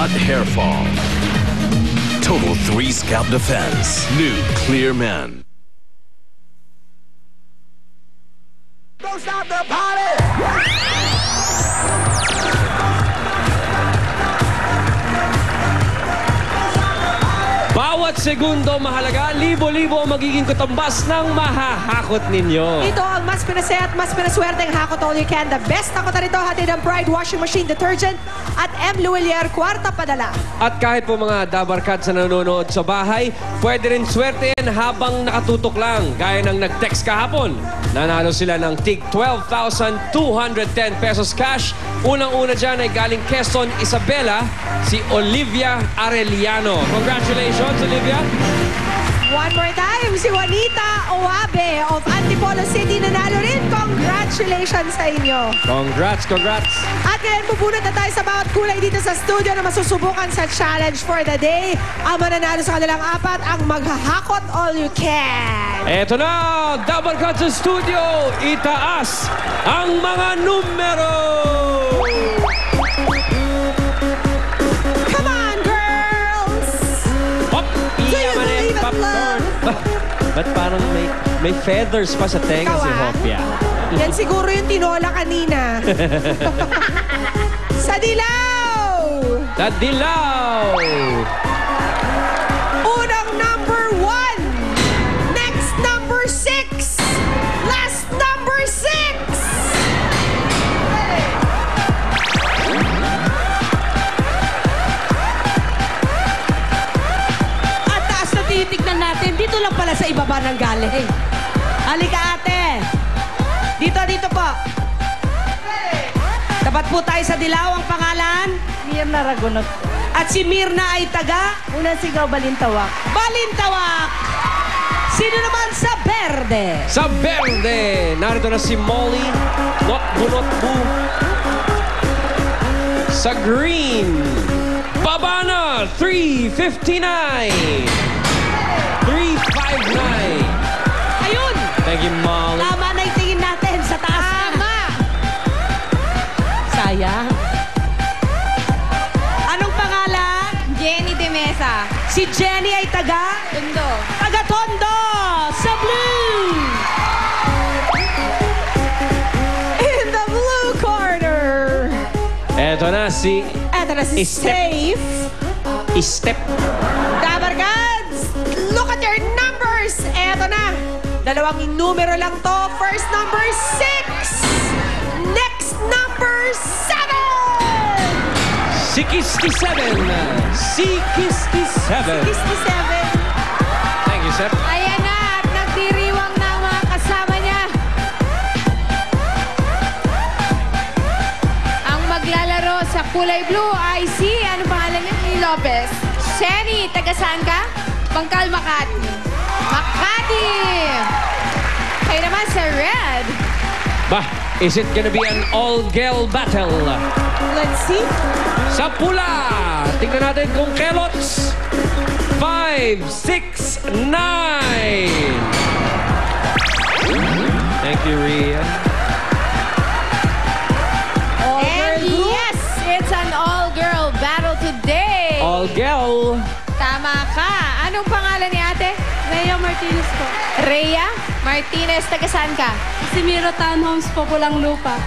not hair fall. Total 3 scalp defense. New Clear Men. Don't stop the party! Bawat segundo mahalaga, libo-libo ang magiging katumbas ng mahahakot ninyo. Ito ang mas pinasaya at mas pinaswerteng Hakot All You Can. The best hakot na rito, hatid ang Pride Washing Machine Detergent at M. Luwelier, kwarta padala. At kahit po mga dabarkad sa nanonood sa bahay, pwede rin swertein habang nakatutok lang. Gaya ng nag-text kahapon. Nanalo sila ng tig 12,210 pesos cash. Unang-una dyan ay galing Quezon, Isabela, si Olivia Arellano. Congratulations, Olivia. One more time, si Juanita Oabe of Antipolo City nanalo rin. Congratulations sa inyo. Congrats, congrats. At ngayon, bubunot na tayo sa bawat kulay dito sa studio na masusubukan sa challenge for the day. Ang mananalo sa kanilang apat, ang maghahakot all you can. Eto na, Double Cut sa studio. Itaas ang mga numero. Come on, girls! Hop! Iyaman eh, popcorn. Ba't parang may feathers pa sa tenga si Hopia? Yan siguro yung tinola kanina. Sa dilaw! Sa dilaw! Unang number 1. Next number 6. Last number 6. At taas na titignan natin. Dito lang pala sa ibaba ng galing. Halika ate. Dito po. Tapat po tayo sa dilaw. Ang pangalan? Mirna Ragunot. At si Mirna ay taga? Unang sigaw, Balintawak. Balintawak! Sino naman sa berde? Sa berde, narito na si Molly. Not bunot bu. Sa green, Babana, 359. 359. Ayun! Thank you, Molly. Tama na yung tingin natin sa taas. Tama! Sayang. Anong pangalan? Jenny de Mesa. Si Jenny ay taga? Tundo. Taga Tondo! Sa blue! In the blue corner. Eto na si Eto na si Step. Safe. Step. Dabarkads, look at your numbers. Eto na. Dalawang numero lang to. First number 6. Next number 7. 67. 67. 67. Thank you, Sep. Ayan na, at nagdiriwang na ang mga kasama niya. Ang maglalaro sa kulay blue ay si, ano pangalan niya? Ni Lopez. Jenny, taga saan ka? Bangkal, Makati. Makati! Kayo naman sa red. Bah, is it gonna be an all-girl battle? Let's see. Sa pula, tingnan natin kung kelots. 5, 6, 9. Thank you, Rhea. And yes, it's an all-girl battle today. All-girl. Tama ka. Anong pangalan ni ate? Rhea Martinez po. Rhea Martinez, taga saan ka? Si Miro Townhomes po, Pulang Lupa.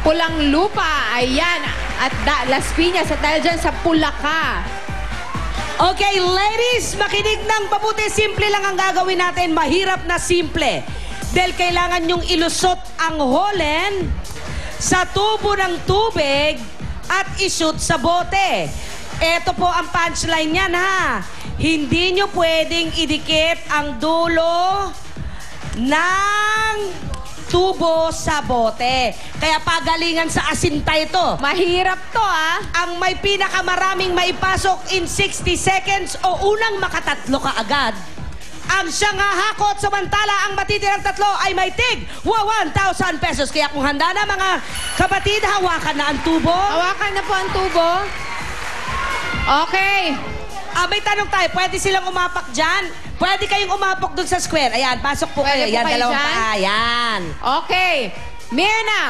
Pulang lupa. Ayan. At Las Piñas. At dahil dyan sa pula ka. Okay, ladies, makinig ng mabuti. Simple lang ang gagawin natin. Mahirap na simple. Dahil kailangan nyong ilusot ang holen sa tubo ng tubig at ishoot sa bote. Ito po ang punchline niyan, ha. Hindi nyo pwedeng idikit ang dulo ng tubo sa bote. Kaya pagalingan sa asinta ito. Mahirap to, ah. Ang may pinakamaraming maipasok in 60 seconds o unang makatatlo ka agad, ang siyang hahakot. Samantala, ang matitirang tatlo ay may tig 1,000 pesos. Kaya kung handa na mga kapatid, hawakan na ang tubo. Hawakan na po ang tubo. Okay. May tanong tayo, pwede silang umapak dyan? Pwede kayong umapok dun sa square. Ayan, pasok po Pwede kayo. po Ayan, kayo dalawang dyan? pa. Ayan. Okay. Mirna,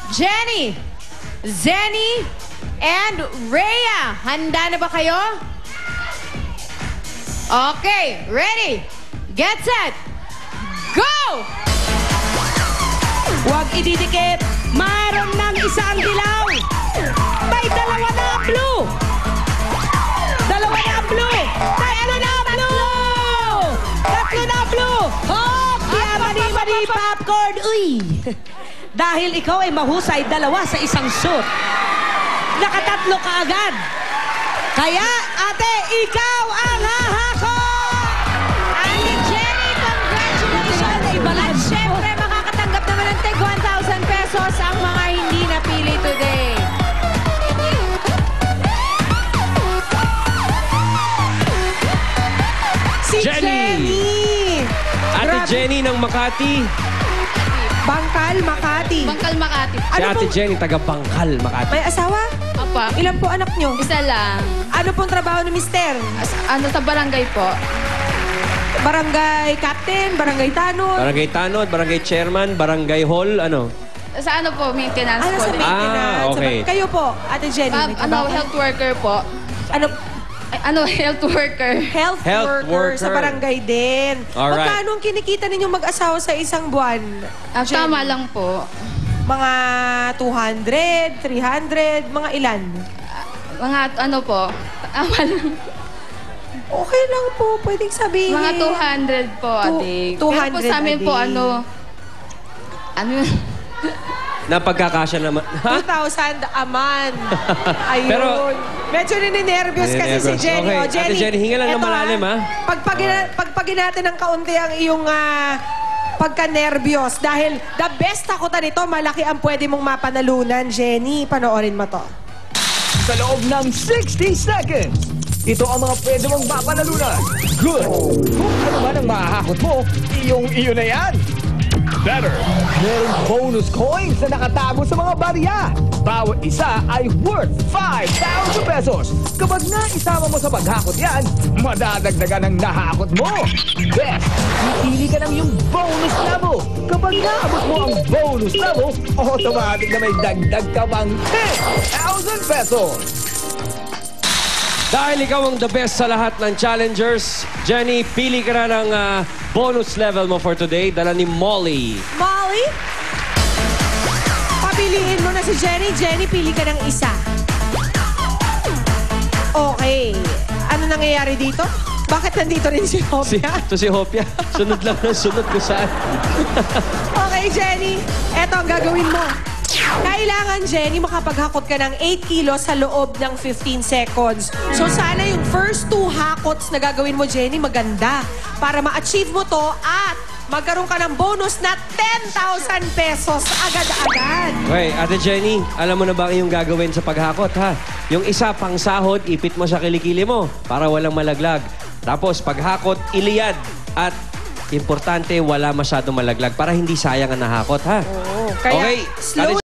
Jenny, Zenny, and Rhea. Handa na ba kayo? Okay, ready, get set, go! Huwag ididikit. Mayroon ng isang dilaw. May dalawa na ang blue. Dalawa na ang blue. Tatlo na ang blue. Tatlo na ang blue. Hop! Kaya mani-mani popcorn. Uy! Dahil ikaw ay mahusay, dalawa sa isang shoot. Nakatatlo ka agad. Kaya, ate, ikaw ang hahako! Ate Jenny, congratulations! At syempre, makakatanggap naman ng tig 1,000 pesos ang mga hindi napili today. Si Jenny! Ate Grabe. Jenny ng Makati. Bangkal, Makati. Bangkal Makati. Si Ano Ate pong- Jenny, taga Bangkal, Makati. May asawa? Apa, Ilan po anak nyo? isa lang. Ano pong trabaho ni mister? Ano sa barangay po? Barangay captain, barangay tanod. Barangay Tanod, Barangay Chairman, Barangay Hall, ano? Sa ano po, maintenance Ano po. sa din. maintenance? Ah, okay. Kayo po, Ate Jenny. may trabaho? Health worker po. Ano? Ay, health worker. Health Health worker sa worker. barangay din. Alright. Magkano ang kinikita ninyong mag-asawa sa isang buwan? Jenny? Tama lang po. Mga 200, 300, mga ilan? Mga ano po, tama lang. Okay lang po, pwedeng sabihin. Mga 200 po, adik. Pero po 200 sa amin po, a day. ano yun? Napagkakasya naman. Ha? 2,000 a month. Ayun. Pero- medyo nininervyos kasi si Nininervyos. Jenny. Okay, O, Jenny, Ate Jenny, hinga lang ng eto, malalim, ha? Pagpagin natin ng kaunti ang iyong pagka-nervyos. Dahil the best takutan nito, malaki ang pwede mong mapanalunan, Jenny. Panoorin mo to. Sa loob ng 60 seconds, ito ang mga pwede mong mapanalunan. Good! Kung ano man ang mahahakot mo, iyo na yan. Better! Merong bonus coins na nakatago sa mga barya. Bawat isa ay worth 5,000 pesos. Kapag naisama mo sa paghakot yan, madadagdagan ang nahakot mo. Best! Pipili ka ng yung bonus level. Kapag naabot mo ang bonus level, automatic na may dagdag ka pang 10,000 pesos. Dahil ikaw ang the best sa lahat ng challengers, Jenny, pili ka na ng bonus level mo for today. Dala ni Molly. Molly? Papiliin mo na si Jenny. Jenny, pili ka ng isa. Okay. Ano nangyayari dito? Bakit nandito rin si Hopia? Ito si Hopia. Sunod lang ng sunod ko saan. Okay, Jenny. Eto ang gagawin mo. Kailangan, Jenny, makapaghakot ka ng 8 kilos sa loob ng 15 seconds. So, sana yung first 2 hakots na gagawin mo, Jenny, maganda. Para ma-achieve mo to at magkaroon ka ng bonus na 10,000 pesos agad-agad. Okay, Ate Jenny, alam mo na ba yung gagawin sa paghakot, ha? Yung isa pang sahod, ipit mo sa kilikili mo para walang malaglag. Tapos, paghakot, iliyad. At importante, wala masyadong malaglag para hindi sayang ang nahakot, ha? Oo. Kaya, Okay, slow